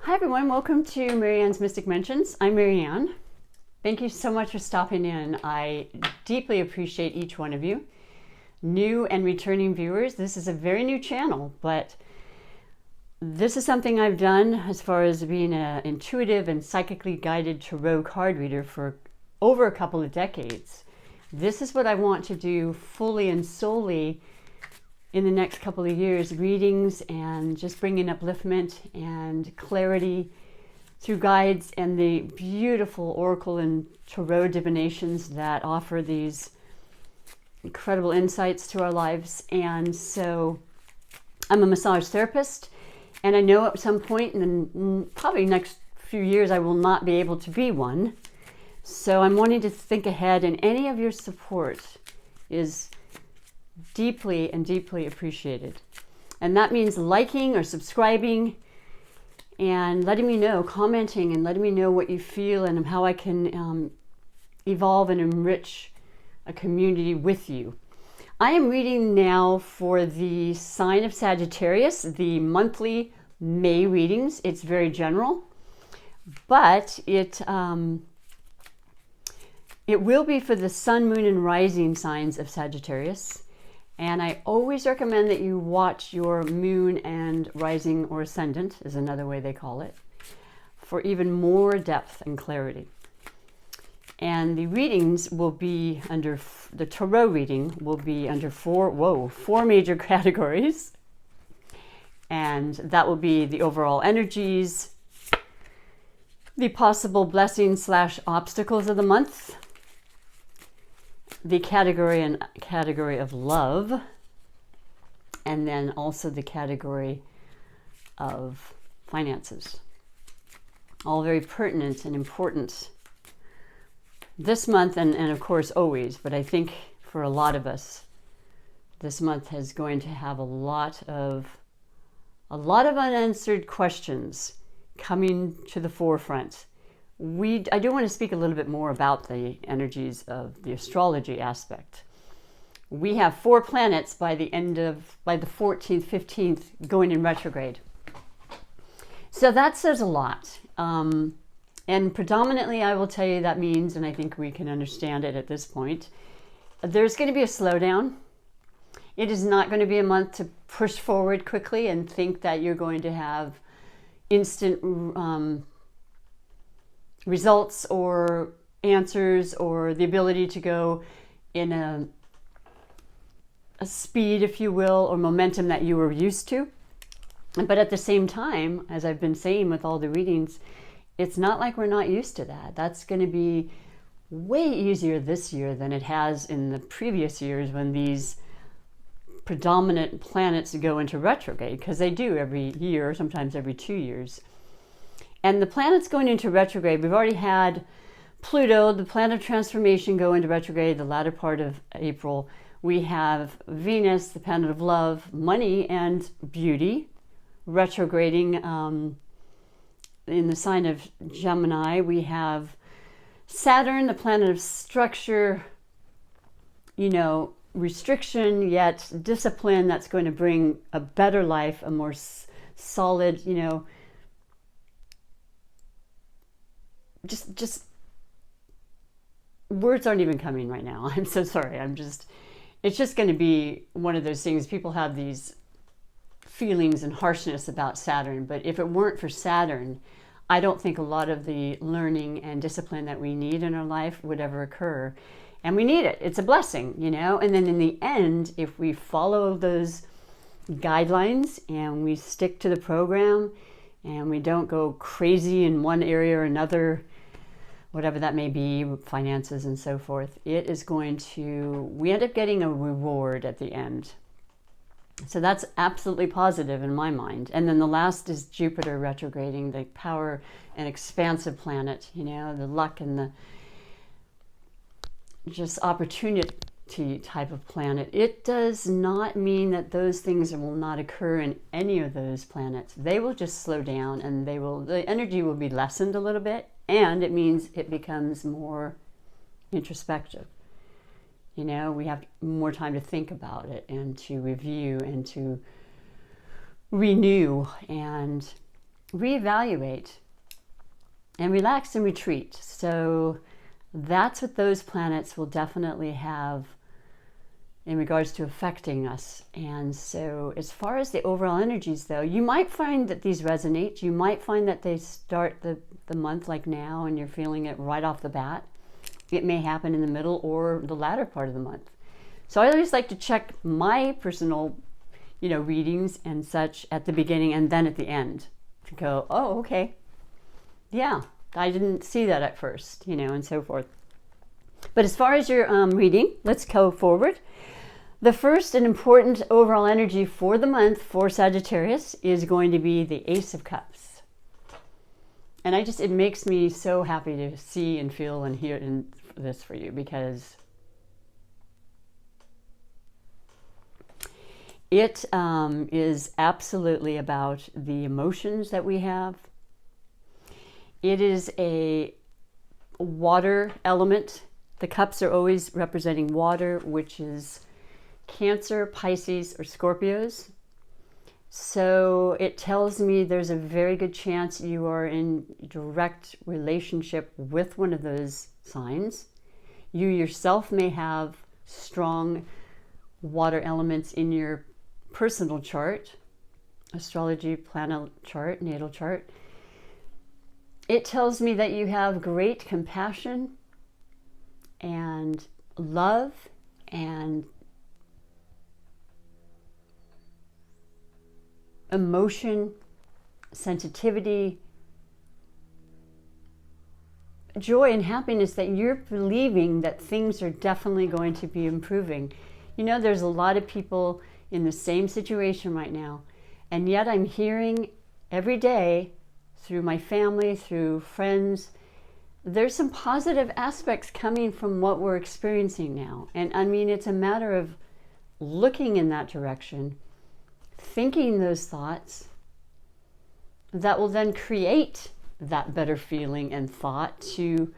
Hi everyone, welcome to MaryAnne's Mystic Mentions. I'm MaryAnne. Thank you so much for stopping in. I deeply appreciate each one of you. New and returning viewers, this is a very new channel, but this is something I've done as far as being an intuitive and psychically guided tarot card reader for over a couple of decades. This is what I want to do fully and solely in the next couple of years, readings and just bringing upliftment and clarity through guides and the beautiful oracle and tarot divinations that offer these incredible insights to our lives. And so I'm a massage therapist, and I know at some point in the probably next few years I will not be able to be one. So I'm wanting to think ahead, and any of your support is deeply and deeply appreciated. And that means liking or subscribing and letting me know, commenting and letting me know what you feel and how I can evolve and enrich a community with you. I am reading now for the sign of Sagittarius, the monthly May readings. It's very general, but it will be for the sun, moon, and rising signs of Sagittarius. And I always recommend that you watch your moon and rising or ascendant, is another way they call it, for even more depth and clarity. And the readings will be under, the tarot reading will be under four major categories. And that will be the overall energies, the possible blessings / obstacles of the month, the category of love, and then also the category of finances. All very pertinent and important this month, and of course always, but I think for a lot of us, this month is going to have a lot of unanswered questions coming to the forefront. I do want to speak a little bit more about the energies of the astrology aspect. We have 4 planets by the 14th, 15th going in retrograde. So that says a lot. And predominantly, I will tell you that means, and I think we can understand it at this point, there's going to be a slowdown. It is not going to be a month to push forward quickly and think that you're going to have instant results or answers or the ability to go in a speed, if you will, or momentum that you were used to. But at the same time, as I've been saying with all the readings, it's not like we're not used to that. That's going to be way easier this year than it has in the previous years when these predominant planets go into retrograde, because they do every year, sometimes every 2 years. And the planets going into retrograde, we've already had Pluto, the planet of transformation, go into retrograde the latter part of April. We have Venus, the planet of love, money, and beauty, retrograding in the sign of Gemini. We have Saturn, the planet of structure, restriction, yet discipline, that's going to bring a better life, a more solid, just words aren't even coming right now. I'm so sorry. It's just going to be one of those things. People have these feelings and harshness about Saturn, but if it weren't for Saturn, I don't think a lot of the learning and discipline that we need in our life would ever occur. And we need it. It's a blessing, And then in the end, if we follow those guidelines and we stick to the program and we don't go crazy in one area or another, whatever that may be, finances and so forth, we end up getting a reward at the end. So that's absolutely positive in my mind. And then the last is Jupiter retrograding, the power and expansive planet, the luck and the just opportunity type of planet. It does not mean that those things will not occur in any of those planets. They will just slow down, and the energy will be lessened a little bit, and it means it becomes more introspective. We have more time to think about it and to review and to renew and reevaluate and relax and retreat. So that's what those planets will definitely have in regards to affecting us. And so as far as the overall energies though, you might find that these resonate. You might find that they start the month like now and you're feeling it right off the bat. It may happen in the middle or the latter part of the month. So I always like to check my personal, readings and such at the beginning and then at the end to go, oh, okay. Yeah, I didn't see that at first, and so forth. But as far as your reading, let's go forward. The first and important overall energy for the month for Sagittarius is going to be the Ace of Cups. And it makes me so happy to see and feel and hear this for you, because it is absolutely about the emotions that we have. It is a water element. The cups are always representing water, which is Cancer, Pisces, or Scorpios. So it tells me there's a very good chance you are in direct relationship with one of those signs. You yourself may have strong water elements in your personal chart, astrology, planet chart, natal chart. It tells me that you have great compassion and love and emotion, sensitivity, joy and happiness, that you're believing that things are definitely going to be improving. There's a lot of people in the same situation right now, and yet I'm hearing every day through my family, through friends, there's some positive aspects coming from what we're experiencing now. And it's a matter of looking in that direction, thinking those thoughts that will then create that better feeling and thought to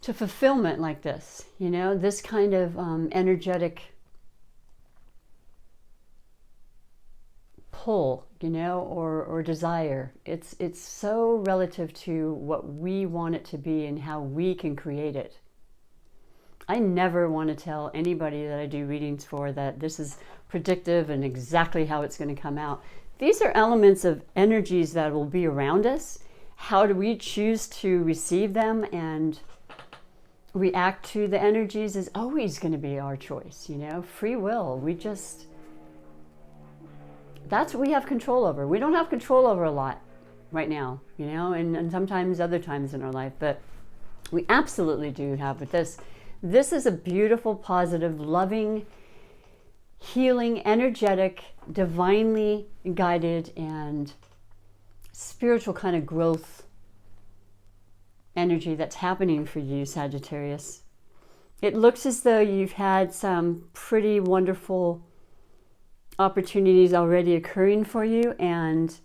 fulfillment like this, this kind of energetic pull, or desire. It's so relative to what we want it to be and how we can create it. I never want to tell anybody that I do readings for that this is predictive and exactly how it's going to come out. These are elements of energies that will be around us. How do we choose to receive them and react to the energies is always going to be our choice, free will. That's what we have control over. We don't have control over a lot right now, and sometimes other times in our life, but we absolutely do have with this. This is a beautiful, positive, loving, healing, energetic, divinely guided, and spiritual kind of growth energy that's happening for you, Sagittarius. It looks as though you've had some pretty wonderful opportunities already occurring for you, and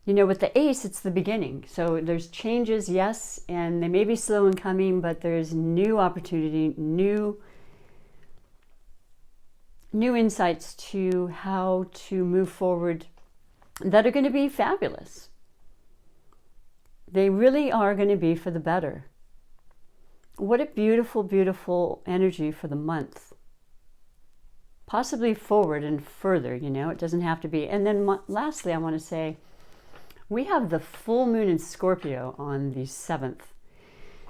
with the Ace, it's the beginning. So there's changes, yes, and they may be slow in coming, but there's new opportunity, new insights to how to move forward that are going to be fabulous. They really are going to be for the better. What a beautiful, beautiful energy for the month. Possibly forward and further, it doesn't have to be. And then lastly, I want to say, we have the full moon in Scorpio on the 7th.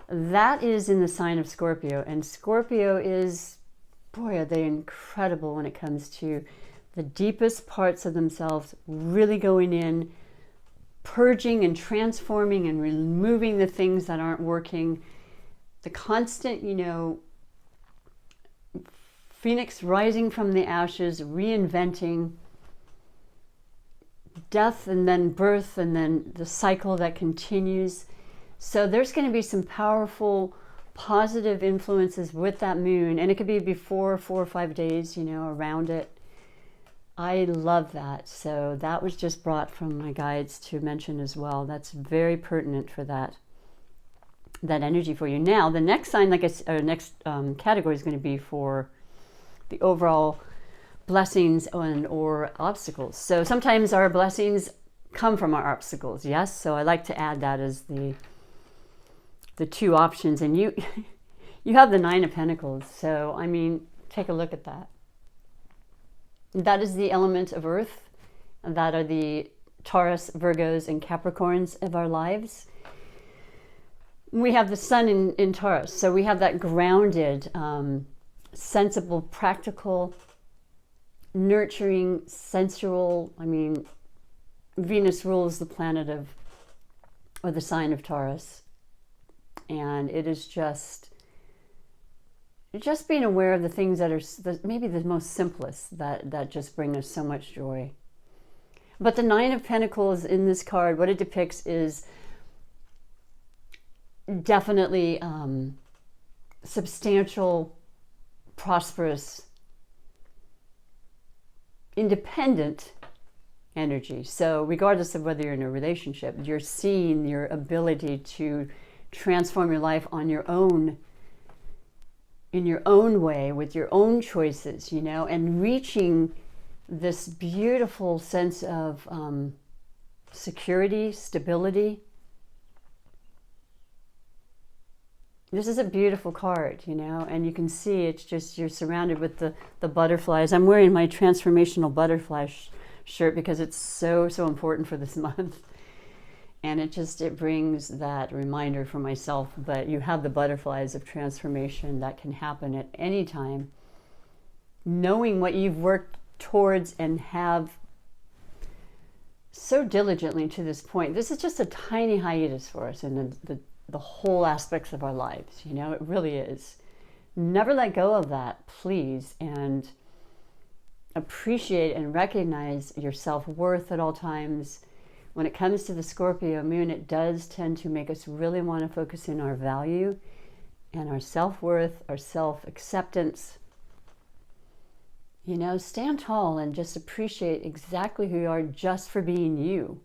That is in the sign of Scorpio. And Scorpio is, boy, are they incredible when it comes to the deepest parts of themselves, really going in, purging and transforming and removing the things that aren't working. The constant, phoenix rising from the ashes, reinventing, death and then birth and then the cycle that continues. So there's going to be some powerful positive influences with that moon, and it could be before 4 or 5 days, around it. I love that. So that was just brought from my guides to mention as well. That's very pertinent for that energy for you. Now the next sign, next category is going to be for the overall blessings or obstacles. So sometimes our blessings come from our obstacles. Yes, so I like to add that as the two options. And you you have the Nine of Pentacles, so I mean, take a look at that. That is the element of earth. That are the Taurus, Virgos, and Capricorns of our lives. We have the sun in Taurus, so we have that grounded, sensible, practical, nurturing, sensual. I mean, Venus rules the planet of, or the sign of Taurus, and it is just being aware of the things that are maybe the most simplest that just bring us so much joy. But the Nine of Pentacles in this card, what it depicts is definitely substantial, prosperous, independent energy. So regardless of whether you're in a relationship, you're seeing your ability to transform your life on your own, in your own way, with your own choices, you know, and reaching this beautiful sense of security, stability. This is a beautiful card, you know, and you can see it's just, you're surrounded with the butterflies. I'm wearing my transformational butterfly shirt because it's so important for this month. And it brings that reminder for myself that you have the butterflies of transformation that can happen at any time. Knowing what you've worked towards and have so diligently to this point. This is just a tiny hiatus for us in the whole aspects of our lives. You know, it really is. Never let go of that, please, and appreciate and recognize your self-worth at all times. When it comes to the Scorpio moon, it does tend to make us really want to focus in our value and our self-worth, our self-acceptance. You know, stand tall and just appreciate exactly who you are just for being you.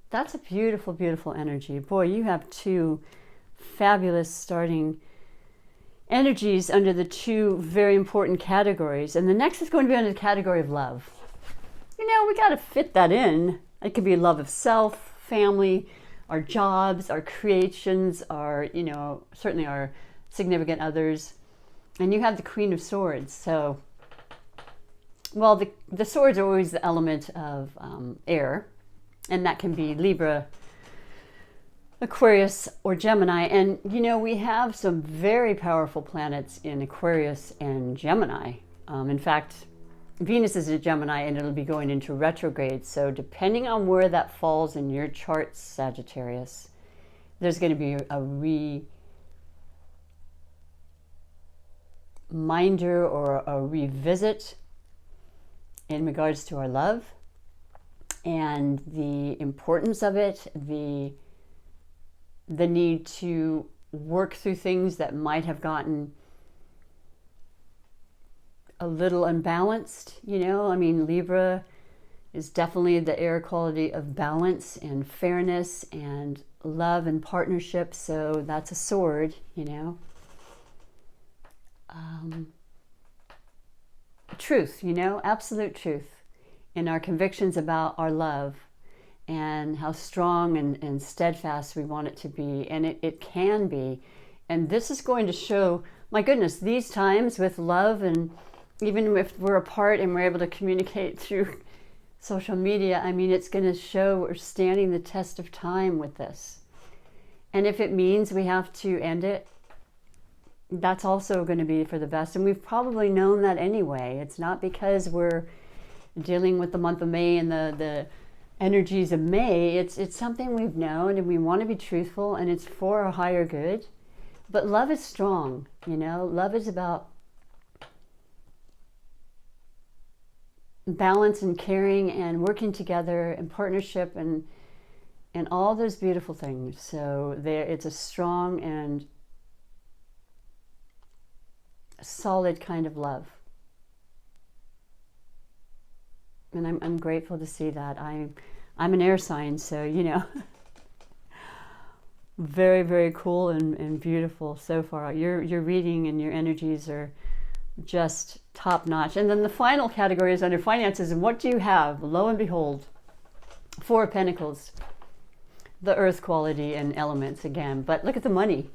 That's a beautiful, beautiful energy. Boy, you have two fabulous starting energies under the two very important categories. And the next is going to be under the category of love. You know, we got to fit that in. It could be love of self, family, our jobs, our creations, our, you know, certainly our significant others. And you have the Queen of Swords. So, well, the swords are always the element of air. And that can be Libra, Aquarius, or Gemini. And, you know, we have some very powerful planets in Aquarius and Gemini. In fact, Venus is a Gemini and it'll be going into retrograde. So depending on where that falls in your charts, Sagittarius, there's going to be a reminder or a revisit in regards to our love and the importance of it, the need to work through things that might have gotten a little unbalanced. You know, I mean, Libra is definitely the air quality of balance and fairness and love and partnership. So that's a sword, you know. Truth, you know, absolute truth in our convictions about our love and how strong and steadfast we want it to be. And it can be. And this is going to show, my goodness, these times with love, and even if we're apart and we're able to communicate through social media, I mean, it's going to show we're standing the test of time with this. And if it means we have to end it, that's also going to be for the best. And we've probably known that anyway. It's not because we're dealing with the month of May and the energies of May. It's something we've known, and we want to be truthful, and it's for our higher good. But love is strong, you know. Love is about balance and caring and working together and partnership and all those beautiful things. So it's a strong and solid kind of love. And I'm grateful to see that. I'm an air sign, so, you know, very, very cool and beautiful so far. Your reading and your energies are just top notch. And then the final category is under finances. And what do you have? Lo and behold, Four of Pentacles, the earth quality and elements again. But look at the money.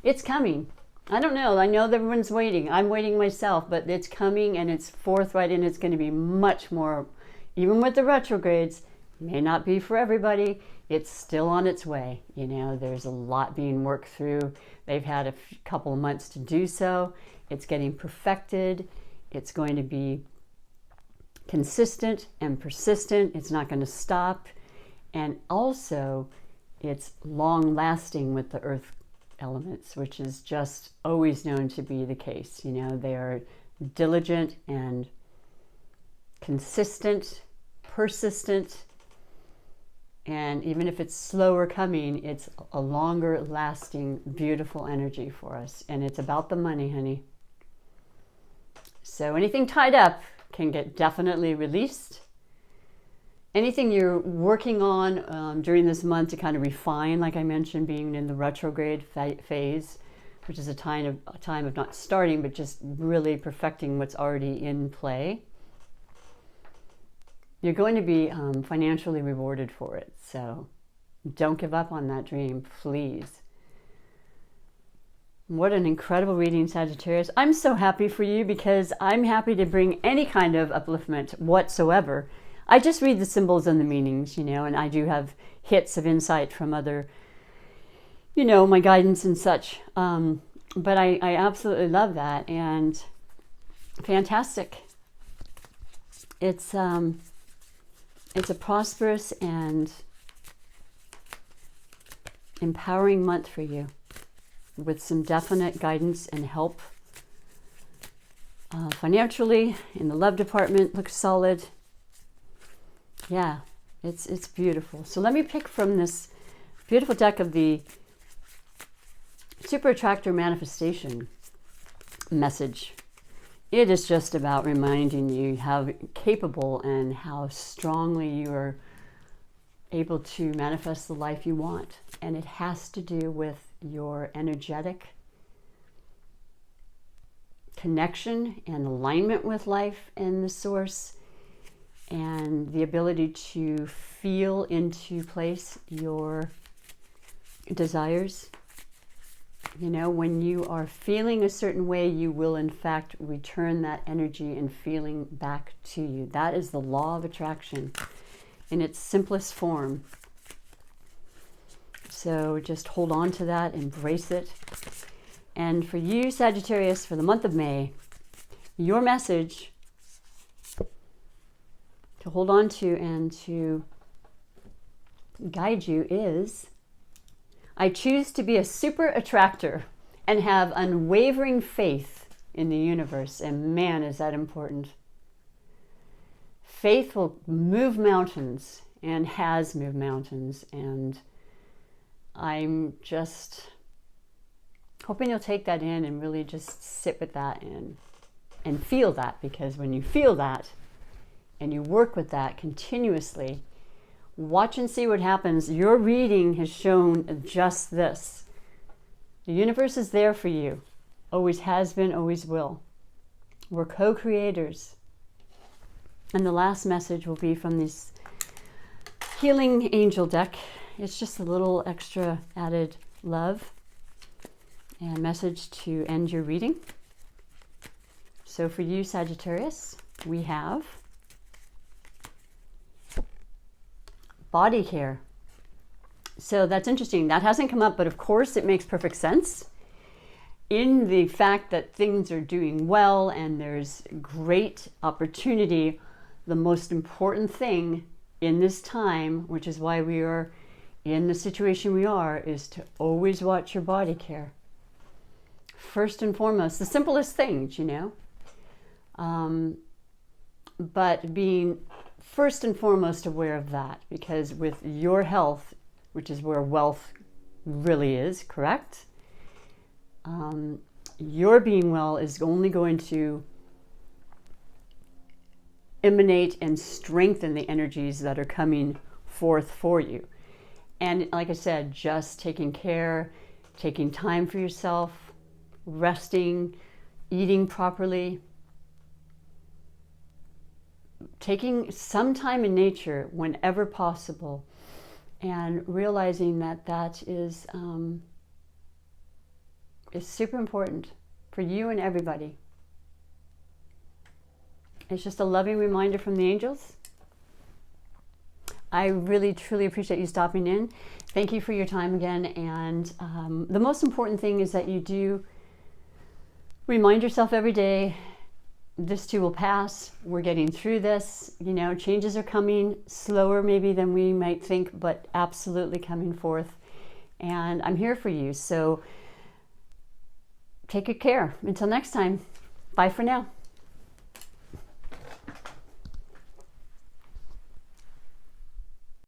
It's coming. I don't know. I know that everyone's waiting. I'm waiting myself, but it's coming and it's forthright and it's going to be much more, even with the retrogrades, may not be for everybody. It's still on its way. You know, there's a lot being worked through. They've had a couple of months to do so. It's getting perfected. It's going to be consistent and persistent. It's not going to stop. And also, it's long lasting with the earth elements, which is just always known to be the case. You know, they are diligent and consistent, persistent, and even if it's slower coming, it's a longer lasting, beautiful energy for us. And it's about the money, honey. So anything tied up can get definitely released. Anything you're working on during this month to kind of refine, like I mentioned, being in the retrograde phase, which is a time of not starting, but just really perfecting what's already in play. You're going to be financially rewarded for it. So don't give up on that dream, please. What an incredible reading, Sagittarius. I'm so happy for you because I'm happy to bring any kind of upliftment whatsoever. I just read the symbols and the meanings, you know, and I do have hits of insight from other, you know, my guidance and such. But I absolutely love that, and fantastic. It's a prosperous and empowering month for you, with some definite guidance and help. Financially, in the love department, looks solid. Yeah, it's beautiful. So let me pick from this beautiful deck of the Super Attractor Manifestation message. It is just about reminding you how capable and how strongly you are able to manifest the life you want. And it has to do with your energetic connection and alignment with life and the source, and the ability to feel into place your desires. You know, when you are feeling a certain way, you will in fact return that energy and feeling back to you. That is the law of attraction in its simplest form. So just hold on to that, embrace it. And for you, Sagittarius, for the month of May, your message to hold on to and to guide you is, I choose to be a super attractor and have unwavering faith in the universe. And man, is that important. Faith will move mountains and has moved mountains. And I'm just hoping you'll take that in and really just sit with that and feel that. Because when you feel that and you work with that continuously, watch and see what happens. Your reading has shown just this. The universe is there for you. Always has been, always will. We're co-creators. And the last message will be from this Healing Angel deck. It's just a little extra added love and message to end your reading. So for you, Sagittarius, we have body care. So that's interesting. That hasn't come up, but of course it makes perfect sense in the fact that things are doing well and there's great opportunity. The most important thing in this time, which is why we are in the situation we are, is to always watch your body care. First and foremost, the simplest things, you know. But being first and foremost aware of that, because with your health, which is where wealth really is, correct? Your being well is only going to emanate and strengthen the energies that are coming forth for you. And like I said, just taking care, taking time for yourself, resting, eating properly, taking some time in nature whenever possible, and realizing that that is super important for you and everybody. It's just a loving reminder from the angels. I really, truly appreciate you stopping in. Thank you for your time again. And the most important thing is that you do remind yourself every day, this too will pass. We're getting through this. You know, changes are coming, slower maybe than we might think, but absolutely coming forth. And I'm here for you. So take good care. Until next time, bye for now.